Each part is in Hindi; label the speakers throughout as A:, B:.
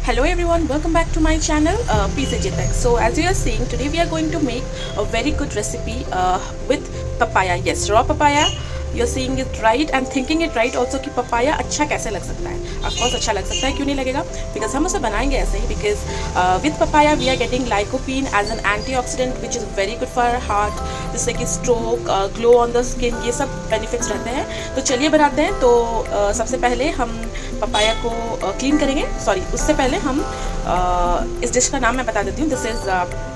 A: Hello everyone, welcome back to my channel PCG Tech. So as you are seeing, today we are going to make a very good recipe with papaya. Yes, raw papaya. You are seeing it right and thinking it right also कि पपाया अच्छा कैसे लग सकता है. Of course अच्छा लग सकता है, क्यों नहीं लगेगा? Because हम उसे बनाएंगे ऐसे ही. Because with papaya we are getting lycopene as an antioxidant which is very good for our heart. जिससे कि stroke, glow on the skin, ये सब benefits रहते हैं. तो चलिए बनाते हैं. तो सबसे पहले हम पपाया को क्लीन करेंगे. सॉरी, उससे पहले हम इस डिश का नाम मैं बता देती हूँ. दिस इज़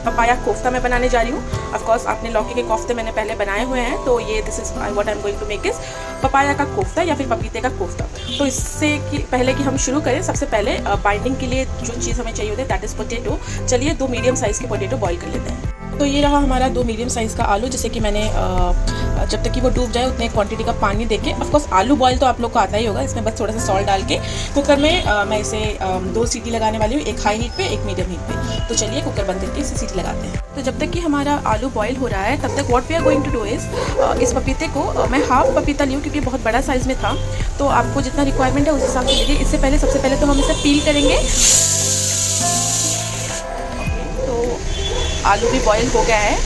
A: पपाया कोफ्ता मैं बनाने जा रही हूँ. ऑफ कोर्स आपने लौकी के कोफ्ते मैंने पहले बनाए हुए हैं, तो ये this is what I am going to make is papaya का कोफ्ता या फिर पपीते का कोफ्ता. तो इससे कि पहले कि हम शुरू करें, सबसे पहले बाइंडिंग के लिए जो चीज़ हमें चाहिए होती है दैट इज़ पोटैटो. चलिए 2 मीडियम साइज़ के पोटैटो बॉईल कर लेते हैं. तो ये रहा हमारा 2 मीडियम साइज़ का आलू, जैसे कि मैंने जब तक कि वो डूब जाए उतने क्वांटिटी का पानी देके. ऑफकोर्स आलू बॉईल तो आप लोग को आता ही होगा. इसमें बस थोड़ा सा सॉल्ट डाल के कुकर में मैं इसे 2 सीटी लगाने वाली हूँ, एक हाई हीट पे, एक मीडियम हीट पे. तो चलिए कुकर बंद करके इसे सीटी लगाते हैं. तो जब तक कि हमारा आलू बॉईल हो रहा है तब तक what we are going to do is इस पपीते को मैं हाफ पपीता ली हूँ क्योंकि बहुत बड़ा साइज़ में था. तो आपको जितना रिक्वायरमेंट है उस हिसाब से लीजिए. इससे पहले सबसे पहले तो हम इसे पील करेंगे. आलू भी बॉईल हो गया है.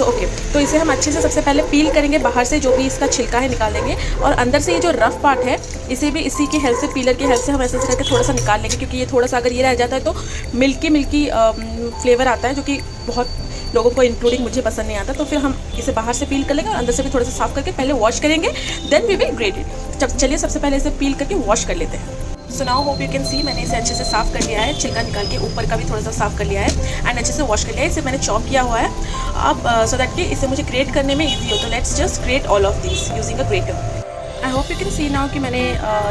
A: ओके, तो इसे हम अच्छे से सबसे पहले पील करेंगे. बाहर से जो भी इसका छिलका है निकाल लेंगे, और अंदर से ये जो रफ पार्ट है इसे भी इसी की हेल्प से, पीलर की हेल्प से हम ऐसे करके थोड़ा सा निकाल लेंगे. क्योंकि ये थोड़ा सा अगर ये रह जाता है तो मिल्की फ्लेवर आता है, जो कि बहुत लोगों को इंक्लूडिंग मुझे पसंद नहीं आता. तो फिर हम इसे बाहर से पील कर लेंगे और अंदर से भी थोड़ा सा साफ़ करके पहले वॉश करेंगे, then we will grate it. चलिए सबसे पहले इसे पील करके वॉश कर लेते हैं. So now hope you can see, मैंने इसे अच्छे से साफ़ कर लिया है. छिलका निकाल के ऊपर का भी थोड़ा सा साफ़ कर लिया है एंड अच्छे से वॉश कर लिया है. इसे मैंने चॉप किया हुआ है अब सो दैट कि इसे मुझे ग्रेट करने में इजी हो. तो let's just great all of this using a greater. I hope you can see now कि मैंने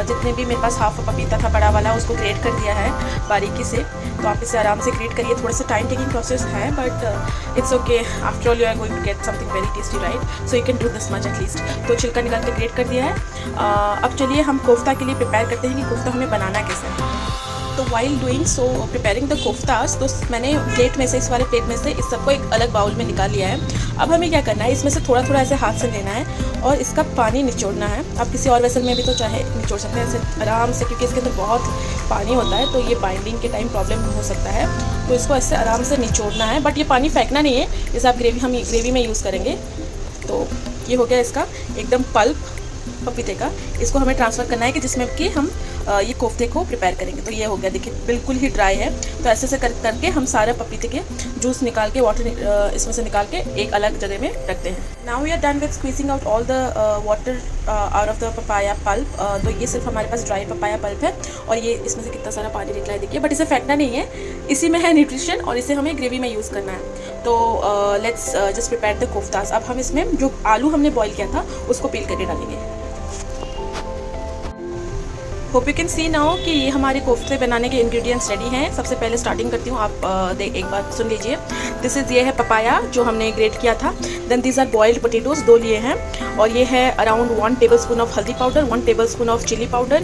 A: जितने भी मेरे पास हाफ पपीता था बड़ा वाला उसको ग्रेट कर दिया है बारीकी से. तो आप इसे आराम से ग्रेट करिए. थोड़ा सा टाइम टेकिंग प्रोसेस है but it's okay. After all you are going to get something very tasty, right? So you can do this much at least. तो छिलका निकाल के ग्रेट कर दिया है. अब चलिए हम कोफ्ता के लिए प्रिपेयर करते हैं कि कोफ्ता हमें बनाना कैसे है. तो while doing so preparing the koftas, तो मैंने प्लेट में से, इस वाले प्लेट में से इस सबको एक अलग बाउल में निकाल लिया है. अब हमें क्या करना है, इसमें से थोड़ा थोड़ा ऐसे हाथ से लेना है और इसका पानी निचोड़ना है. आप किसी और वेसल में भी तो चाहे निचोड़ सकते हैं ऐसे आराम से, क्योंकि इसके अंदर बहुत पानी होता है तो ये बाइंडिंग के टाइम प्रॉब्लम हो सकता है. तो इसको ऐसे आराम से निचोड़ना है, बट ये पानी फेंकना नहीं है. जैसे आप हम ग्रेवी में यूज़ करेंगे. तो ये हो गया इसका एकदम पल्प पपीते का. इसको हमें ट्रांसफ़र करना है कि जिसमें कि हम ये कोफ्ते को प्रिपेयर करेंगे. तो ये हो गया, देखिए बिल्कुल ही ड्राई है. तो ऐसे से करके हम सारे पपीते के जूस निकाल के, वाटर इसमें से निकाल के एक अलग जगह में रखते हैं. Now we are done with squeezing out all the water out of the papaya pulp. तो ये सिर्फ हमारे पास ड्राई पपाया पल्प है और ये इसमें से कितना सारा पानी निकला है देखिए. बट इसे फेंकना नहीं है, इसी में है न्यूट्रिशन और इसे हमें ग्रेवी में यूज़ करना है. तो लेट्स जस्ट प्रिपेयर द कोफ्तास. अब हम इसमें जो आलू हमने बॉईल किया था उसको पील करके डालेंगे. Hope you can see now कि ये हमारे कोफ्ते बनाने के इंग्रेडिएंट्स रेडी हैं. सबसे पहले स्टार्टिंग करती हूँ, आप एक बार सुन लीजिए. दिस इज़, ये है पपाया जो हमने ग्रेट किया था. Then these are boiled potatoes, 2 लिए हैं. और ये है around 1 tablespoon of haldi powder, 1 tablespoon of chilli powder,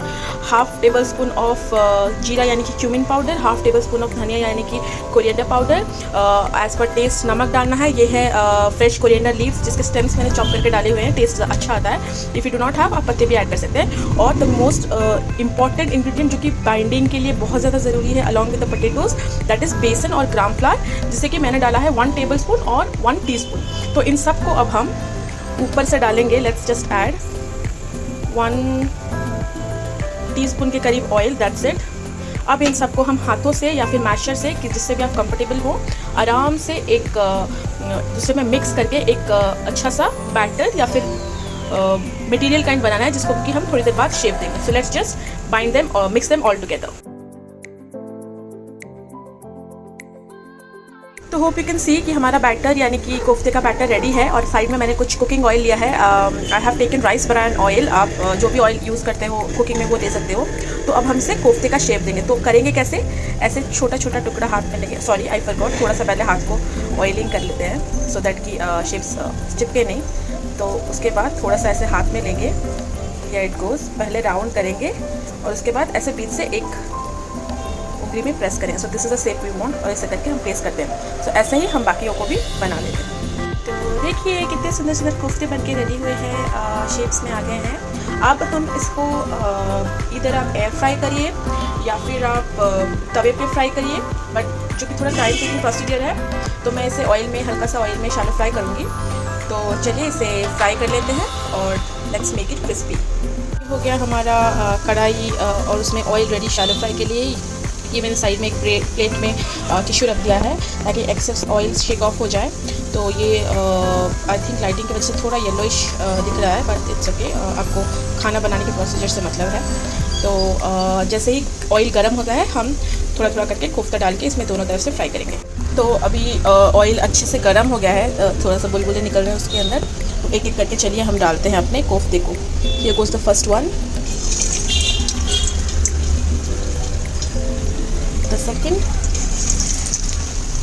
A: half tablespoon of jeera यानी कि cumin powder, half tablespoon of dhania यानी कि coriander powder. As per taste नमक डालना है. ये है फ्रेश कोरिएंडर लीव्स जिसके स्टेम्स मैंने चॉप करके डाले हुए हैं. टेस्ट अच्छा आता है. If you do not have, आप पत्ते भी ऐड कर सकते हैं. और द मोस्ट इंपॉर्टेंट इंग्रेडिएंट जो कि बाइंडिंग के लिए बहुत ज़्यादा ज़रूरी है along with the potatoes, that is बेसन और ग्राम फ्लावर, जिसे कि मैंने डाला है 1 टेबलस्पून और 1 टीस्पून. तो इन सब को अब हम ऊपर से डालेंगे. लेट्स जस्ट ऐड 1 टीस्पून के करीब ऑयल, दैट्स इट. अब इन सबको हम हाथों से या फिर मैशर से, कि जिससे भी आप कंफर्टेबल हो, आराम से एक दूसरे में मिक्स करके एक अच्छा सा बैटर या फिर मटेरियल काइंड बनाना है जिसको कि हम थोड़ी देर बाद शेप देंगे. So let's just bind them और मिक्स देम ऑल टुगेदर. तो होप यू कैन सी कि हमारा बैटर यानी कि कोफ्ते का बैटर रेडी है. और साइड में मैंने कुछ कुकिंग ऑयल लिया है. I have taken rice bran oil. आप जो भी ऑयल यूज़ करते हो कुकिंग में वो दे सकते हो. तो अब हम इसे कोफ्ते का शेप देंगे. तो करेंगे कैसे, ऐसे छोटा छोटा टुकड़ा हाथ में लेंगे. सॉरी आई फॉरगॉट, थोड़ा सा पहले हाथ को ऑयलिंग कर लेते हैं सो दैट कि शेप्स चिपके नहीं. तो उसके बाद थोड़ा सा ऐसे हाथ में लेंगे, या इट गोज़, पहले राउंड करेंगे और उसके बाद ऐसे बीच से एक उंगली में प्रेस करेंगे. So this is the shape we want, और ऐसे करके हम प्रेस करते हैं. सो ऐसे ही हम बाकियों को भी बना लेते हैं. तो देखिए कितने सुंदर सुंदर कोफ्ते बनके रेडी हुए हैं, शेप्स में आ गए हैं. अब हम इसको इधर आप एयर फ्राई करिए या फिर आप तवे पे फ्राई करिए, बट जो कि थोड़ा टाइम टेकिंग प्रोसीजर है, तो मैं इसे ऑयल में, हल्का सा ऑयल में शैलो फ्राई करूँगी। तो चलिए इसे फ्राई कर लेते हैं और लेट्स मेक इट क्रिस्पी। हो गया हमारा कढ़ाई और उसमें ऑयल रेडी शैलो फ्राई के लिए। ये मैंने साइड में एक प्लेट में टिश्यू रख दिया है ताकि एक्सेस ऑयल शेक ऑफ हो जाए। तो ये आई थिंक लाइटिंग की वजह से थोड़ा येलोइश दिख रहा है, बट इट्स ओके, आपको खाना बनाने के प्रोसीजर से मतलब है। तो जैसे ही ऑयल गर्म होता है, हम थोड़ा थोड़ा करके कोफ्ता डाल के इसमें दोनों तरफ से फ्राई करेंगे। तो अभी ऑयल अच्छे से गर्म हो गया है, थोड़ा सा बुलबुले निकल रहे हैं उसके अंदर। तो एक एक करके चलिए हम डालते हैं अपने कोफ्ते को। ये goes the first one, the second,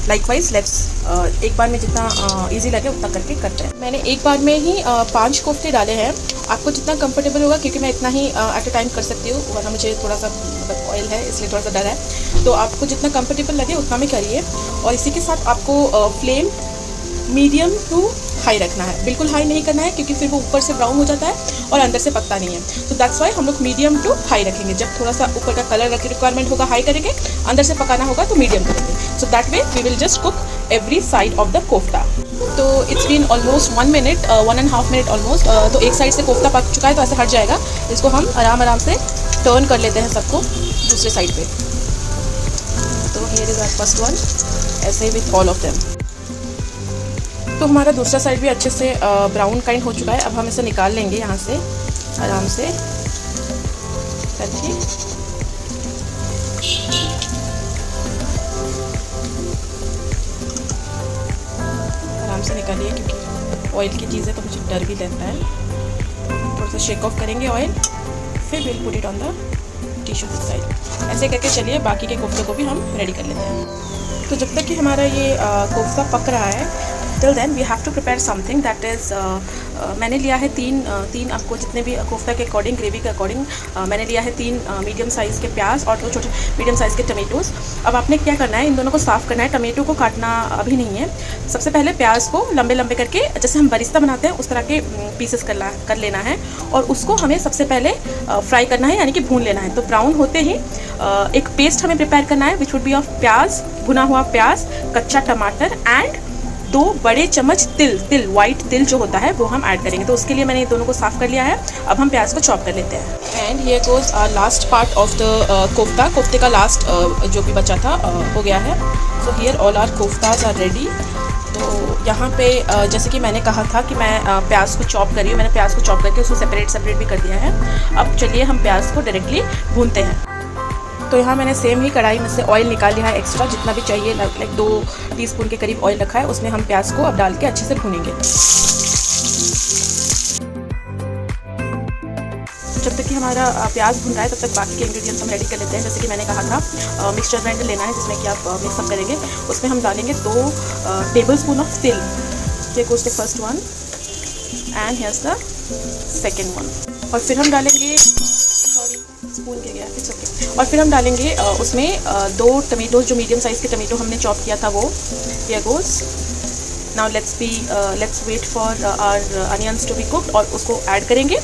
A: likewise let's एक बार में जितना इजी लगे उतना करके करते हैं। मैंने एक बार में ही 5 कोफ्ते डाले हैं। आपको जितना कंफर्टेबल होगा, क्योंकि मैं इतना ही एट अ टाइम कर सकती हूँ, वरना मुझे थोड़ा सा मतलब ऑयल है इसलिए थोड़ा सा डर है। तो आपको जितना कंफर्टेबल लगे उतना में करिए। और इसी के साथ आपको फ्लेम मीडियम टू हाई रखना है, बिल्कुल हाई नहीं करना है, क्योंकि फिर वो ऊपर से ब्राउन हो जाता है और अंदर से पकता नहीं है। तो दैट्स वाई हम लोग मीडियम टू हाई रखेंगे। जब थोड़ा सा ऊपर का कलर की रिक्वायरमेंट होगा हाई करेंगे, अंदर से पकाना होगा तो मीडियम करेंगे। So that way we will just cook every side of the kofta. तो it's been almost 1 minute, 1.5 minute almost. तो एक साइड से कोफ्ता पक चुका है, तो ऐसे हट जाएगा। इसको हम आराम से टर्न कर लेते हैं सबको दूसरे साइड पे। तो here is our first one, ऐसे विथ ऑल ऑफ देम। तो हमारा दूसरा साइड भी अच्छे से ब्राउन काइंड हो चुका है। अब हम इसे निकाल लेंगे यहाँ से आराम से करके। आराम से निकालिए, क्योंकि ऑयल की चीज़ें तो मुझे डर भी लगता है। थोड़ा सा शेक ऑफ करेंगे ऑयल, फिर will put it on the tissue this side. ऐसे करके चलिए बाकी के कोफ्ते को भी हम रेडी कर लेते हैं। तो जब तक कि हमारा ये कोफ्ता पक रहा है, till then we have to prepare something that is, मैंने लिया है तीन आपको जितने भी कोफ्ता के अकॉर्डिंग, ग्रेवी के अकॉर्डिंग मैंने लिया है 3 मीडियम साइज़ के प्याज और 2 छोटे मीडियम साइज़ के टमेटोज़। अब आपने क्या करना है, इन दोनों को साफ़ करना है। टमेटो को काटना अभी नहीं है। सबसे पहले प्याज को लंबे लंबे करके, जैसे हम बरिस्ता बनाते हैं उस तरह के पीसेस कर लेना है, और उसको हमें सबसे पहले फ्राई करना है, यानी कि भून लेना है। तो ब्राउन होते ही एक पेस्ट हमें प्रिपेयर करना है, विच वुड बी ऑफ प्याज, भुना हुआ प्याज, कच्चा टमाटर एंड 2 बड़े चम्मच तिल वाइट तिल जो होता है वो हम ऐड करेंगे। तो उसके लिए मैंने ये दोनों को साफ़ कर लिया है। अब हम प्याज को चॉप कर लेते हैं। And here goes our last part of the कोफ्ते का लास्ट जो भी बचा था हो गया है। So here all our koftas are ready. तो यहाँ पे जैसे कि मैंने कहा था कि मैं प्याज को चॉप कर रही हूँ, मैंने प्याज को चॉप करके उसको सेपरेट भी कर दिया है। अब चलिए हम प्याज को डायरेक्टली भूनते हैं। तो यहाँ मैंने सेम ही कढ़ाई में से ऑयल निकाल लिया है, एक्स्ट्रा जितना भी चाहिए, लाइक 2 टीस्पून के करीब ऑयल रखा है। उसमें हम प्याज को अब डाल के अच्छे से भूनेंगे। जब तक कि हमारा प्याज भून रहा है, तब तक बाकी के इंग्रेडिएंट्स हम रेडी कर लेते हैं। जैसे कि मैंने कहा था, मिक्सचर ग्राइंडर लेना है जिसमें कि आप मिक्सअप करेंगे। उसमें हम डालेंगे 2 टेबलस्पून ऑफ तिल। ये goes the first one and here's the second one. और फिर हम डालेंगे, स्पून के गया, इट्स ओके। और फिर हम डालेंगे उसमें 2 टमेटो, जो मीडियम साइज़ के टमेटो हमने चॉप किया था वो। Here goes. Now let's wait for our onions to be cooked, और उसको ऐड करेंगे,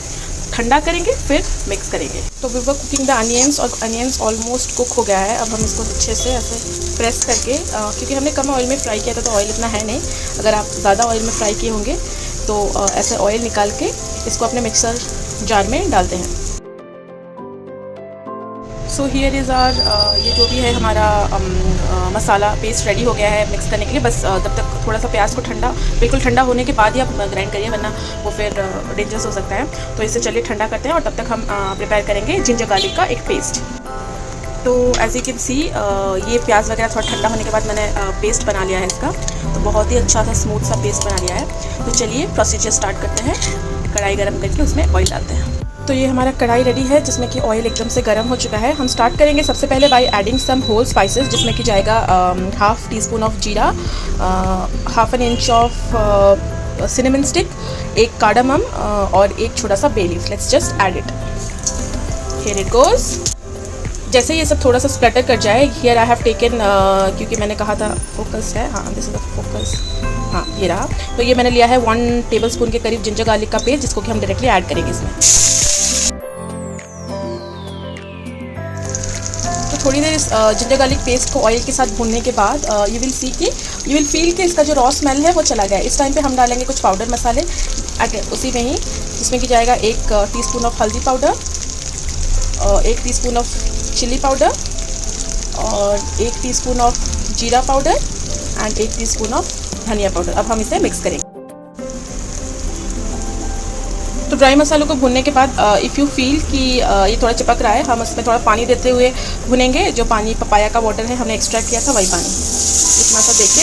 A: ठंडा करेंगे, फिर मिक्स करेंगे। तो we were cooking the onions, और अनियंस ऑलमोस्ट कुक हो गया है। अब हम इसको अच्छे से ऐसे प्रेस करके, क्योंकि हमने कम ऑयल में फ्राई किया था तो ऑयल इतना है नहीं। अगर आप ज़्यादा ऑयल में फ्राई किए होंगे तो ऐसे ऑयल निकाल के इसको अपने मिक्सर जार में डालते हैं। सो हियर इज़ आर, ये जो भी है हमारा मसाला पेस्ट रेडी हो गया है मिक्स करने के लिए। बस तब तक थोड़ा सा प्याज को बिल्कुल ठंडा होने के बाद ही आप ग्राइंड करिए, वरना वो फिर डेंजरस हो सकता है। तो इसे चलिए ठंडा करते हैं, और तब तक हम प्रिपेयर करेंगे जिंजर गार्लिक का एक पेस्ट। तो एज यू कैन सी, ये प्याज वगैरह थोड़ा ठंडा होने के बाद मैंने पेस्ट बना लिया है इसका। तो बहुत ही अच्छा सा स्मूथ सा पेस्ट बना लिया है। तो चलिए प्रोसीजर स्टार्ट करते हैं। कढ़ाई गर्म करके उसमें ऑयल डालते हैं। तो ये हमारा कढ़ाई रेडी है, जिसमें कि ऑयल एकदम से गर्म हो चुका है। हम स्टार्ट करेंगे सबसे पहले by adding some whole spices, जिसमें कि जाएगा 1/2 teaspoon of jeera, 1/2 inch of cinnamon stick, 1 cardamom और 1 छोटा सा bay leaf. Let's just add it. Here it goes. जैसे ये सब थोड़ा सा स्प्लटर कर जाए, हियर आई हैव टेकन, क्योंकि मैंने कहा था फोकस है, हाँ दिस इज द फोकस, हाँ ये रहा। तो ये मैंने लिया है 1 टेबलस्पून के करीब जिंजर गार्लिक का पेस्ट, जिसको कि हम डायरेक्टली ऐड करेंगे इसमें। थोड़ी देर इस जिंजर गार्लिक पेस्ट को ऑयल के साथ भूनने के बाद यू विल फील कि इसका जो रॉ स्मेल है वो चला गया। इस टाइम पे हम डालेंगे कुछ पाउडर मसाले उसी में ही, जिसमें कि जाएगा 1 teaspoon of haldi powder, 1 teaspoon of chilli powder और 1 teaspoon of jeera powder and 1 teaspoon of dhania powder. अब हम इसे मिक्स करेंगे। तो ड्राई मसालों को भूनने के बाद इफ़ यू फील कि ये थोड़ा चिपक रहा है, हम इसमें थोड़ा पानी देते हुए भुनेंगे। जो पानी पपाया का वाटर है हमने एक्सट्रैक्ट किया था वही पानी इतना सा देके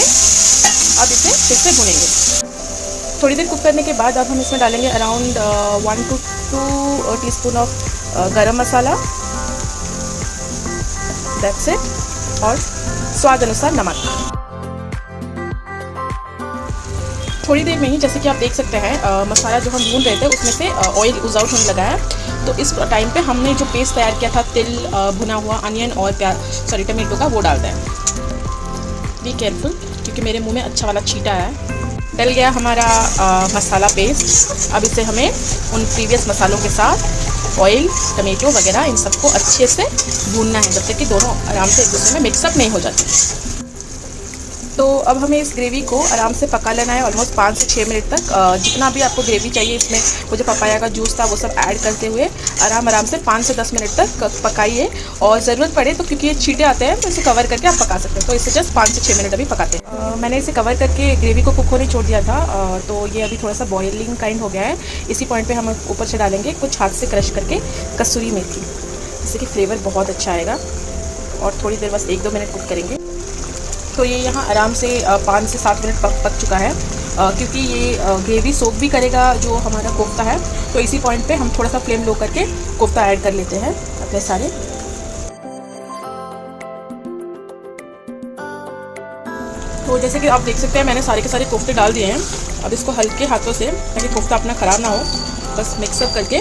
A: अब इसे फिर से भुनेंगे। थोड़ी देर कुक करने के बाद अब हम इसमें डालेंगे अराउंड 1 to 2 टीस्पून ऑफ गरम मसाला, दैट्स इट, और स्वाद अनुसार नमक। थोड़ी देर में ही जैसे कि आप देख सकते हैं मसाला जो हम भून रहे थे उसमें से ऑयल यूज़ आउट होने लगा है। तो इस टाइम पे हमने जो पेस्ट तैयार किया था तिल, भुना हुआ अनियन और टमाटो का, वो डालते हैं। बी केयरफुल क्योंकि मेरे मुंह में अच्छा वाला छींटा है। डल गया हमारा मसाला पेस्ट। अब इसे हमें उन प्रीवियस मसालों के साथ ऑयल, टमाटो वगैरह इन सबको अच्छे से भूनना है जब तक कि दोनों आराम से एक दूसरे में मिक्सअप नहीं हो जाते। तो अब हमें इस ग्रेवी को आराम से पका लेना है ऑलमोस्ट 5 से 6 मिनट तक। जितना भी आपको ग्रेवी चाहिए इसमें वो जो पपाया का जूस था वो सब ऐड करते हुए आराम से 5 से 10 मिनट तक पकाइए। और ज़रूरत पड़े तो क्योंकि ये छींटे आते हैं तो इसे कवर करके आप पका सकते हैं। तो इसे जस्ट 5 से 6 मिनट अभी पकाते हैं। मैंने इसे कवर करके ग्रेवी को कुक होने छोड़ दिया था। तो ये अभी थोड़ा सा बॉयलिंग काइंड हो गया है। इसी पॉइंट पर हम ऊपर से डालेंगे कुछ हाथ से क्रश करके कसूरी मेथी, जिससे कि फ्लेवर बहुत अच्छा आएगा। और थोड़ी देर बस 1-2 मिनट कुक करेंगे। तो ये यहाँ आराम से 5 से 7 मिनट पक चुका है। क्योंकि ये ग्रेवी सोक भी करेगा जो हमारा कोफ्ता है। तो इसी पॉइंट पे हम थोड़ा सा फ्लेम लो करके कोफ्ता ऐड कर लेते हैं अपने सारे। तो जैसे कि आप देख सकते हैं मैंने सारे के सारे कोफ्ते डाल दिए हैं। अब इसको हल्के हाथों से, ताकि कोफ्ता अपना ख़राब ना हो, बस मिक्सअप करके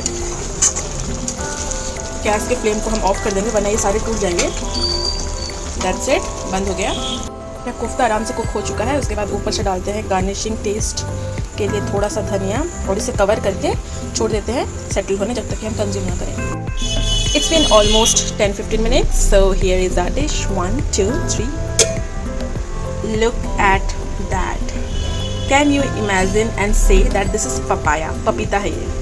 A: गैस के फ्लेम को हम ऑफ कर देंगे, वरना ये सारे टूट जाएंगे। दैट्स इट, बंद हो गया। या कोफ्ता आराम से कुक हो चुका है। उसके बाद ऊपर से डालते हैं गार्निशिंग टेस्ट के लिए थोड़ा सा धनिया और इसे कवर करके छोड़ देते हैं सेटल होने, जब तक कि हम कंज्यूम ना करें। It's been almost 10-15 minutes. So here is our dish 1, 2, 3। Look at that. Can you imagine and say that this is papaya, पपीता है ये।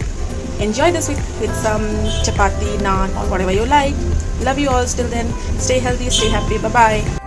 A: Enjoy this with some chapati, naan or whatever you like. Love you all. Till then, stay healthy, stay happy. Bye bye.